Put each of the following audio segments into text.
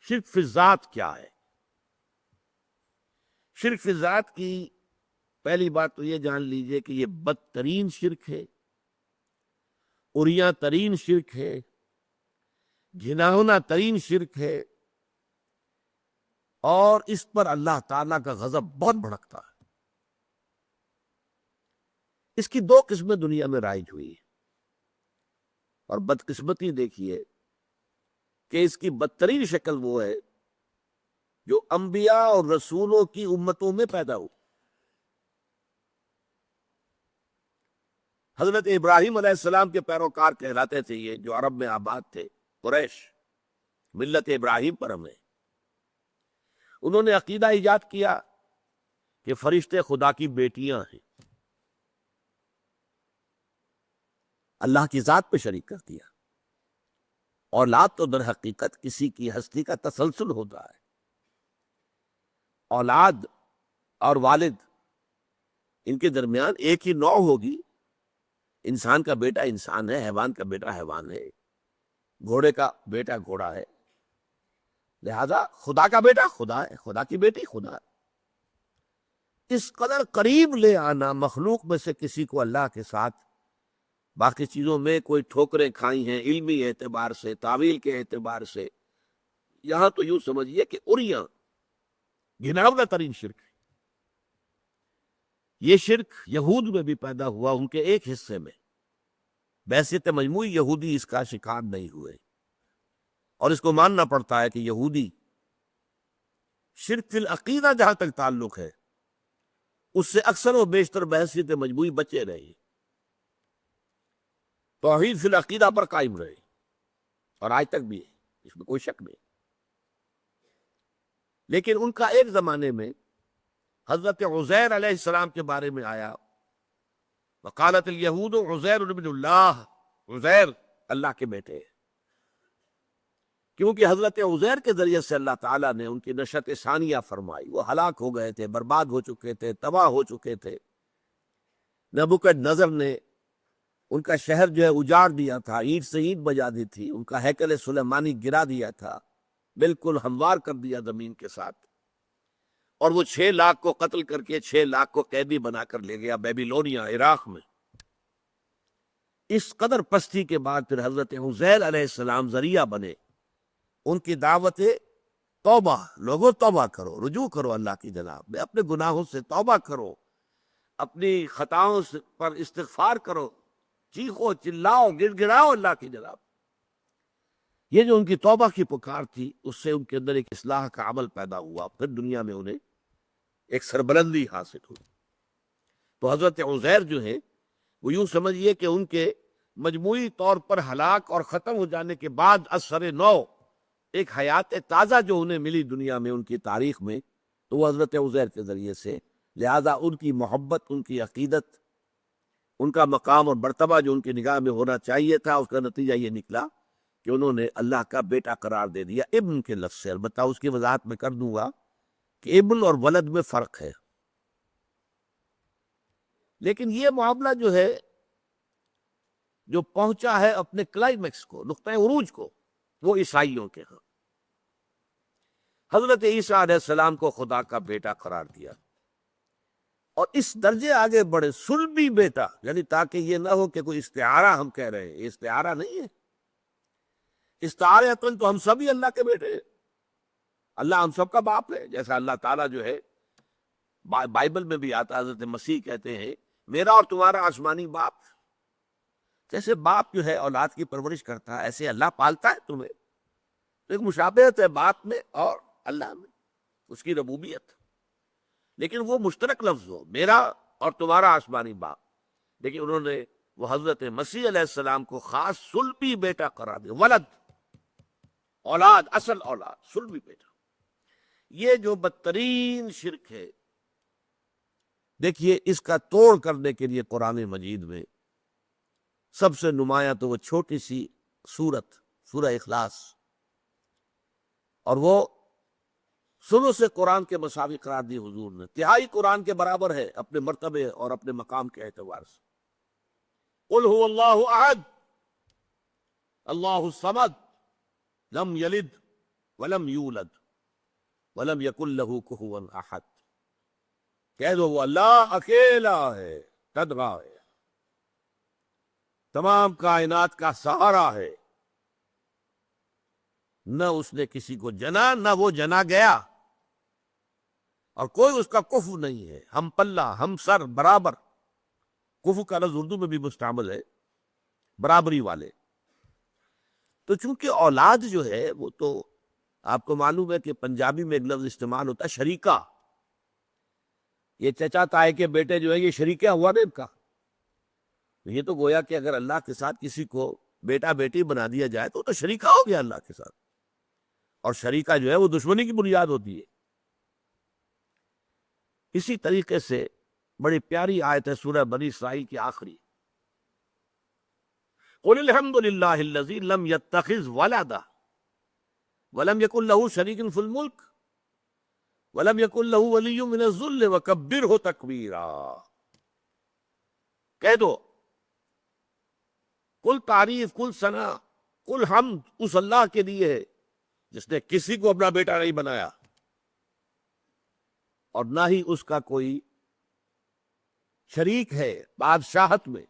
شرک فی الذات کیا ہے؟ شرک فی الذات کی پہلی بات تو یہ جان لیجئے کہ یہ بدترین شرک ہے، عریاں ترین شرک ہے، گھناؤنا ترین شرک ہے، اور اس پر اللہ تعالیٰ کا غضب بہت بھڑکتا ہے۔ اس کی دو قسمیں دنیا میں رائج ہوئی ہیں، اور بدقسمتی دیکھیے کہ اس کی بدترین شکل وہ ہے جو انبیاء اور رسولوں کی امتوں میں پیدا ہو۔ حضرت ابراہیم علیہ السلام کے پیروکار کہلاتے تھے یہ، جو عرب میں آباد تھے، قریش، ملت ابراہیم پر ہمیں انہوں نے عقیدہ ایجاد کیا کہ فرشتے خدا کی بیٹیاں ہیں، اللہ کی ذات پہ شریک کر دیا۔ اولاد تو در حقیقت کسی کی ہستی کا تسلسل ہوتا ہے، اولاد اور والد ان کے درمیان ایک ہی نوع ہوگی۔ انسان کا بیٹا انسان ہے، حیوان کا بیٹا حیوان ہے، گھوڑے کا بیٹا گھوڑا ہے، لہذا خدا کا بیٹا خدا ہے، خدا کی بیٹی خدا ہے۔ اس قدر قریب لے آنا مخلوق میں سے کسی کو اللہ کے ساتھ، باقی چیزوں میں کوئی ٹھوکریں کھائی ہیں علمی اعتبار سے، تعویل کے اعتبار سے، یہاں تو یوں سمجھیے کہ عریاں گھناؤنا ترین شرک ہے۔ یہ شرک یہود میں بھی پیدا ہوا، ان کے ایک حصے میں، بحیثیت مجموعی یہودی اس کا شکار نہیں ہوئے، اور اس کو ماننا پڑتا ہے کہ یہودی شرک فی العقیدہ جہاں تک تعلق ہے اس سے اکثر و بیشتر بحیثیت مجموعی بچے رہے، توحید فی العقیدہ پر قائم رہے، اور آج تک بھی ہے، اس میں کوئی شک نہیں۔ لیکن ان کا ایک زمانے میں حضرت عزیر علیہ السلام کے بارے میں آیا، وقالت الیہود عزیر ابن اللہ، عزیر اللہ کے بیٹے ہیں، کیونکہ حضرت عزیر کے ذریعے سے اللہ تعالیٰ نے ان کی نشأت ثانیہ فرمائی۔ وہ ہلاک ہو گئے تھے، برباد ہو چکے تھے، تباہ ہو چکے تھے۔ نبوکدنضر نے ان کا شہر جو ہے اجاڑ دیا تھا، اینٹ سے اینٹ بجا دی تھی، ان کا ہیکل سلیمانی گرا دیا تھا، بالکل ہموار کر دیا زمین کے ساتھ، اور وہ 6 لاکھ کو قتل کر کے 6 لاکھ کو قیدی بنا کر لے گیا بیبیلونیا، عراق میں۔ اس قدر پستی کے بعد پھر حضرت عزیر علیہ السلام ذریعہ بنے ان کی دعوت توبہ، لوگوں توبہ کرو، رجوع کرو اللہ کی جناب میں، اپنے گناہوں سے توبہ کرو، اپنی خطاؤں پر استغفار کرو، چیخو چلاؤ گڑ گڑاؤ اللہ کی جناب۔ یہ جو ان کی توبہ کی پکار تھی، اس سے ان کے اندر ایک اصلاح کا عمل پیدا ہوا، پھر دنیا میں انہیں ایک سربلندی حاصل ہوئی۔ تو حضرت عزیر جو ہیں وہ یوں سمجھیے کہ ان کے مجموعی طور پر ہلاک اور ختم ہو جانے کے بعد اثر نو ایک حیات تازہ جو انہیں ملی دنیا میں، ان کی تاریخ میں، تو وہ حضرت عزیر کے ذریعے سے، لہذا ان کی محبت، ان کی عقیدت، ان کا مقام اور مرتبہ جو ان کی نگاہ میں ہونا چاہیے تھا، اس کا نتیجہ یہ نکلا کہ انہوں نے اللہ کا بیٹا قرار دے دیا، ابن کے لفظ سے۔ البتہ اس کی وضاحت میں کر دوں گا کہ ابن اور ولد میں فرق ہے، لیکن یہ معاملہ جو ہے جو پہنچا ہے اپنے کلائمیکس کو، نقطۂ عروج کو، وہ عیسائیوں کے ہاں حضرت عیسیٰ علیہ السلام کو خدا کا بیٹا قرار دیا، اور اس درجے آگے بڑھے صلبی بیٹا، یعنی تاکہ یہ نہ ہو کہ کوئی استعارہ ہم کہہ رہے ہیں، یہ استعارہ نہیں ہے، استعارتن تو ہم سبھی اللہ کے بیٹے ہیں، اللہ ہم سب کا باپ ہے، جیسا اللہ تعالیٰ جو ہے بائبل میں بھی آتا، حضرت مسیح کہتے ہیں میرا اور تمہارا آسمانی باپ۔ جیسے باپ جو ہے اولاد کی پرورش کرتا ہے، ایسے اللہ پالتا ہے تمہیں، تو ایک مشابہت ہے باپ میں اور اللہ میں، اس کی ربوبیت۔ لیکن وہ مشترک لفظ ہو، میرا اور تمہارا آسمانی باپ، لیکن انہوں نے وہ حضرت مسیح علیہ السلام کو خاص صلبی بیٹا قرار دیا، ولد، اولاد، اصل اولاد، صلبی بیٹا۔ یہ جو بدترین شرک ہے، دیکھیے اس کا توڑ کرنے کے لیے قرآن مجید میں سب سے نمایاں تو وہ چھوٹی سی سورت، سورہ اخلاص، اور وہ ثلث قرآن کے مساوی قرار دی حضور نے، تہائی قرآن کے برابر ہے اپنے مرتبے اور اپنے مقام کے اعتبار سے۔ قل هو اللہ احد اللہ الصمد لم یلد ولم یولد ولم یکن لہ کفوا احد، کہہ دو وہ اللہ اکیلا ہے، تنہا ہے، تمام کائنات کا سہارا ہے، نہ اس نے کسی کو جنا نہ وہ جنا گیا، اور کوئی اس کا کفو نہیں ہے، ہم پلہ ہم سر برابر۔ کفو کا لفظ اردو میں بھی مستعمل ہے، برابری والے۔ تو چونکہ اولاد جو ہے وہ تو آپ کو معلوم ہے کہ پنجابی میں ایک لفظ استعمال ہوتا ہے شریکہ، یہ چچا تائے کے بیٹے جو ہے یہ شریکہ ہوا نا ان کا۔ یہ تو گویا کہ اگر اللہ کے ساتھ کسی کو بیٹا بیٹی بنا دیا جائے تو شریکہ ہو گیا اللہ کے ساتھ، اور شریکہ جو ہے وہ دشمنی کی بنیاد ہوتی ہے۔ اسی طریقے سے بڑی پیاری آیت ہے سورہ بنی اسرائیل کی آخری، قل الحمد للہ الذی لم یتخذ ولدا ولم یکن لہ شریک فی الملک ولم یکن لہ ولی من الذل وکبرہ تکبیرا۔ کہہ دو کل تعریف، کل ثنا، کل حمد اس اللہ کے لیے ہے جس نے کسی کو اپنا بیٹا نہیں بنایا، اور نہ ہی اس کا کوئی شریک ہے بادشاہت میں،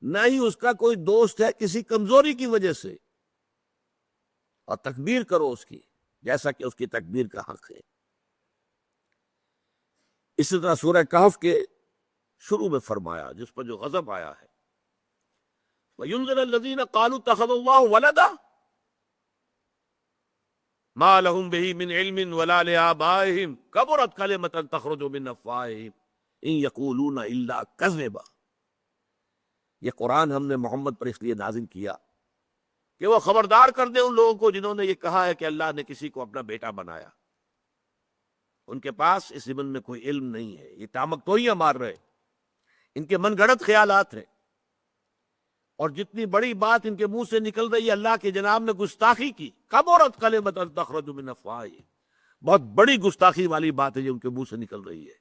نہ ہی اس کا کوئی دوست ہے کسی کمزوری کی وجہ سے، اور تکبیر کرو اس کی جیسا کہ اس کی تکبیر کا حق ہے۔ اسی طرح سورہ کہف کے شروع میں فرمایا جس پر جو غضب آیا ہے، وَيُنذِرَ الَّذِينَ قَالُوا اتَّخَذَ اللَّهُ وَلَدًا مَا لَهُم بِهِ مِنْ عِلْمٍ وَلَا لِآبَائِهِمْ كَبُرَتْ كَلِمَةً تَخْرُجُ مِنْ أَفْوَاهِهِمْ إِنْ يَقُولُونَ إِلَّا كَذِبًا۔ یہ قرآن ہم نے محمد پر اس لیے نازل کیا کہ وہ خبردار کر دیں ان لوگوں کو جنہوں نے یہ کہا ہے کہ اللہ نے کسی کو اپنا بیٹا بنایا۔ ان کے پاس اس ضمن میں کوئی علم نہیں ہے، یہ ٹامک توئیاں مار رہے، ان کے من گھڑت خیالات ہیں، اور جتنی بڑی بات ان کے منہ سے نکل رہی ہے اللہ کے جناب نے گستاخی کی، کبرت کلمۃ تخرج من افواہہم، بہت بڑی گستاخی والی بات ہے جو ان کے منہ سے نکل رہی ہے۔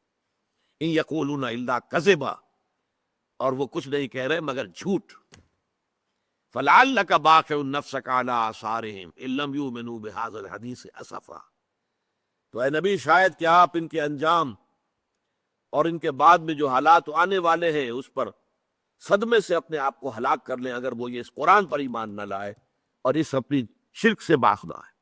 ان یقولون الا کذبا، اور وہ کچھ نہیں کہہ رہے مگر جھوٹ۔ فلعلک باخع نفسک علی آثارہم ان لم یؤمنوا بہذا الحدیث اسفا۔ تو اے نبی شاید کہ آپ ان کے انجام اور ان کے بعد میں جو حالات آنے والے ہیں اس پر صدمے سے اپنے آپ کو ہلاک کر لیں اگر وہ یہ اس قرآن پر ایمان نہ لائے اور اس اپنی شرک سے باز نہ آئے۔